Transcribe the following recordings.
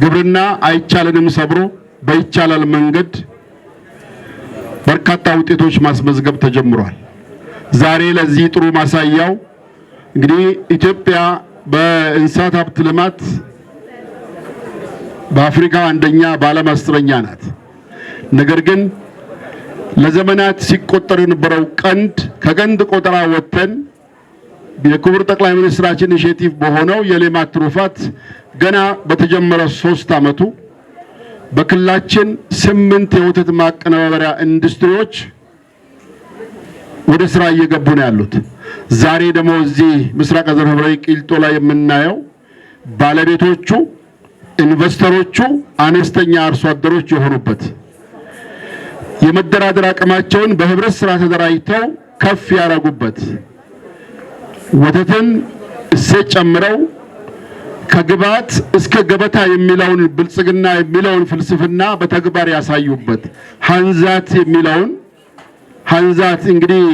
ግብርና አይቻልንም ሰብሮ በይቻላል መንገድ በርካታ ውጤቶች ማስመዝገብ ተጀምሯል። ዛሬ ለዚህ ጥሩ ማሳያው እንግዲህ ኢትዮጵያ በእንስሳት ሀብት ልማት በአፍሪካ አንደኛ በዓለም 10ኛ ናት። ነገር ግን ለዘመናት ሲቆጠር የነበረው ከቀንድ ቆጠራ ወጥተን የክቡር ጠቅላይ ሚኒስትራችን ኢኒሼቲቭ በሆነው የሌማት ትሩፋት ገና በተጀመረ 3 ዓመቱ በክልላችን 8 የወተት ማቀነባበሪያ ኢንዱስትሪዎች ወደ ስራ እየገቡ ነው ያሉት። ዛሬ ደግሞ እዚህ ምስራቅ ሐረርጌ ቂልጦ ላይ የምናየው ባለቤቶቹ ኢንቨስተሮቹ አነስተኛ አርሶ አደሮች የሆኑበት የመደራደር አቅማቸውን በህብረት ስራ ተደራጅተው ከፍ ያደረጉበት ወተትን እሴት ጨምረው ከግብዓት እስከ ገበታ የሚለውን ብልጽግና የሚለውን ፍልስፍና በተግባር ያሳዩበት ሃንዛት የሚለውን ሃንዛት እንግዲህ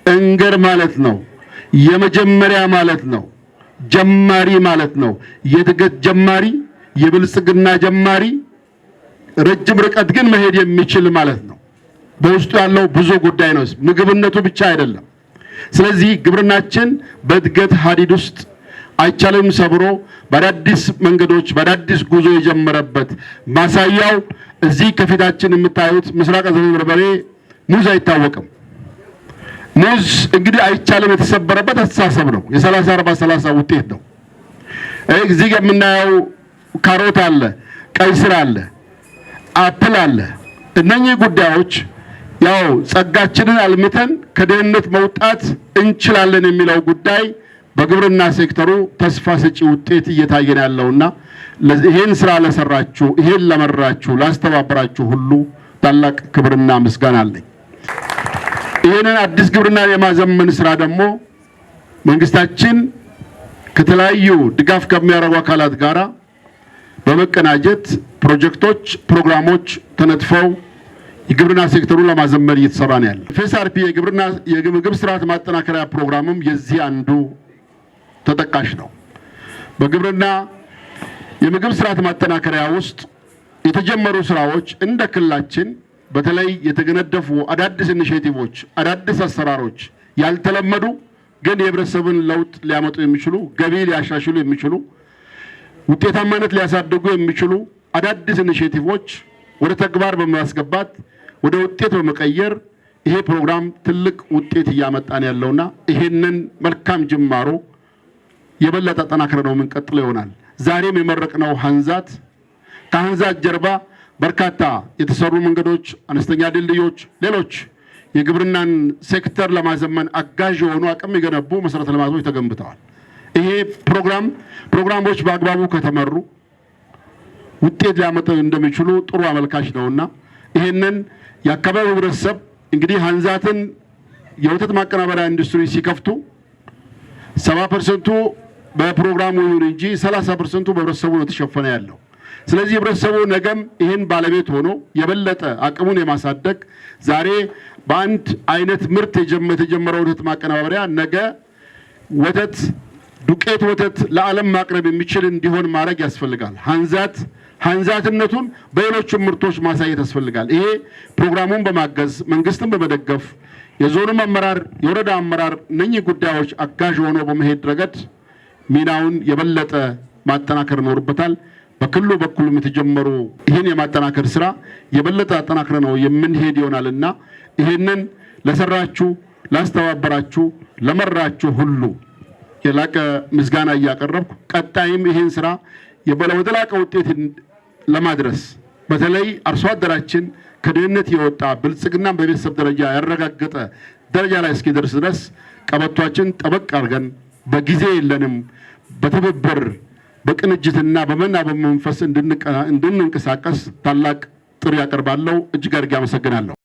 እንገር ማለት ነው፣ የመጀመሪያ ማለት ነው፣ ጀማሪ ማለት ነው። የእድገት ጀማሪ፣ የብልጽግና ጀማሪ፣ ረጅም ርቀት ግን መሄድ የሚችል ማለት ነው። በውስጡ ያለው ብዙ ጉዳይ ነው፣ ምግብነቱ ብቻ አይደለም። ስለዚህ ግብርናችን በእድገት ሀዲድ ውስጥ አይቻልም ሰብሮ በአዳዲስ መንገዶች በአዳዲስ ጉዞ የጀመረበት ማሳያው እዚህ ከፊታችን የምታዩት ምስራቅ ሐረርጌ ሙዝ አይታወቅም። ሙዝ እንግዲህ አይቻልም የተሰበረበት አስተሳሰብ ነው። የ30-40-30 ውጤት ነው። እዚህ የምናየው ካሮት አለ፣ ቀይ ስር አለ፣ አፕል አለ። እነኚህ ጉዳዮች ያው ጸጋችንን አልምተን ከድህነት መውጣት እንችላለን የሚለው ጉዳይ በግብርና ሴክተሩ ተስፋ ሰጪ ውጤት እየታየን ያለውና ይሄን ስራ ለሰራችሁ፣ ይሄን ለመራችሁ፣ ላስተባበራችሁ ሁሉ ታላቅ ክብርና ምስጋና አለኝ። ይሄንን አዲስ ግብርና የማዘመን ስራ ደግሞ መንግስታችን ከተለያዩ ድጋፍ ከሚያደርጉ አካላት ጋራ በመቀናጀት ፕሮጀክቶች፣ ፕሮግራሞች ተነጥፈው የግብርና ሴክተሩን ለማዘመን እየተሰራ ነው ያለው። FSRP የምግብ ስርዓት ማጠናከሪያ ፕሮግራምም የዚህ አንዱ ተጠቃሽ ነው። በግብርና የምግብ ስርዓት ማጠናከሪያ ውስጥ የተጀመሩ ስራዎች እንደ ክልላችን በተለይ የተገነደፉ አዳዲስ ኢኒሼቲቮች፣ አዳዲስ አሰራሮች ያልተለመዱ ግን የህብረተሰብን ለውጥ ሊያመጡ የሚችሉ ገቢ ሊያሻሽሉ የሚችሉ ውጤታማነት ሊያሳድጉ የሚችሉ አዳዲስ ኢኒሼቲቮች ወደ ተግባር በማስገባት ወደ ውጤት በመቀየር ይሄ ፕሮግራም ትልቅ ውጤት እያመጣን ያለውና ይሄንን መልካም ጅማሮ የበለጠ አጠናክረን ነው የምንቀጥለው ይሆናል። ዛሬም የመረቅነው ሃንዛት ከሃንዛት ጀርባ በርካታ የተሰሩ መንገዶች፣ አነስተኛ ድልድዮች፣ ሌሎች የግብርናን ሴክተር ለማዘመን አጋዥ የሆኑ አቅም የገነቡ መሰረተ ልማቶች ተገንብተዋል። ይሄ ፕሮግራሞች በአግባቡ ከተመሩ ውጤት ሊያመጡ እንደሚችሉ ጥሩ አመልካች ነውና ይሄንን የአካባቢው ህብረተሰብ እንግዲህ ሃንዛትን የወተት ማቀናበሪያ ኢንዱስትሪ ሲከፍቱ 70% በፕሮግራሙ ይሁን እንጂ 30% በህብረተሰቡ ነው ተሸፈነ ያለው። ስለዚህ ህብረተሰቡ ነገም ይሄን ባለቤት ሆኖ የበለጠ አቅሙን የማሳደግ ዛሬ በአንድ አይነት ምርት የተጀመረው ወተት ማቀናበሪያ ነገ ወተት ዱቄት ወተት ለዓለም ማቅረብ የሚችል እንዲሆን ማድረግ ያስፈልጋል። ሃንዛትነቱን በሌሎች ምርቶች ማሳየት ያስፈልጋል። ይሄ ፕሮግራሙን በማገዝ መንግስትን በመደገፍ የዞኑ አመራር የወረዳ አመራር እነኚህ ጉዳዮች አጋዥ ሆኖ በመሄድ ረገድ ሚናውን የበለጠ ማጠናከር ይኖርበታል። በክልሉ በኩልም የተጀመሩ ይሄን የማጠናከር ስራ የበለጠ አጠናክረ ነው የምንሄድ ይሆናልና ይሄንን ለሰራችሁ፣ ላስተባበራችሁ፣ ለመራችሁ ሁሉ የላቀ ምስጋና እያቀረብኩ ቀጣይም ይሄን ስራ የበለጠ ውጤት ለማድረስ በተለይ አርሶ አደራችን ከድህነት የወጣ ብልጽግና በቤተሰብ ደረጃ ያረጋገጠ ደረጃ ላይ እስኪደርስ ድረስ ቀበቷችን ጠበቅ አድርገን በጊዜ የለንም በትብብር በቅንጅትና በመንፈስ እንድንንቀሳቀስ ታላቅ ጥሪ ያቀርባለሁ። እጅግ አድርጌ አመሰግናለሁ።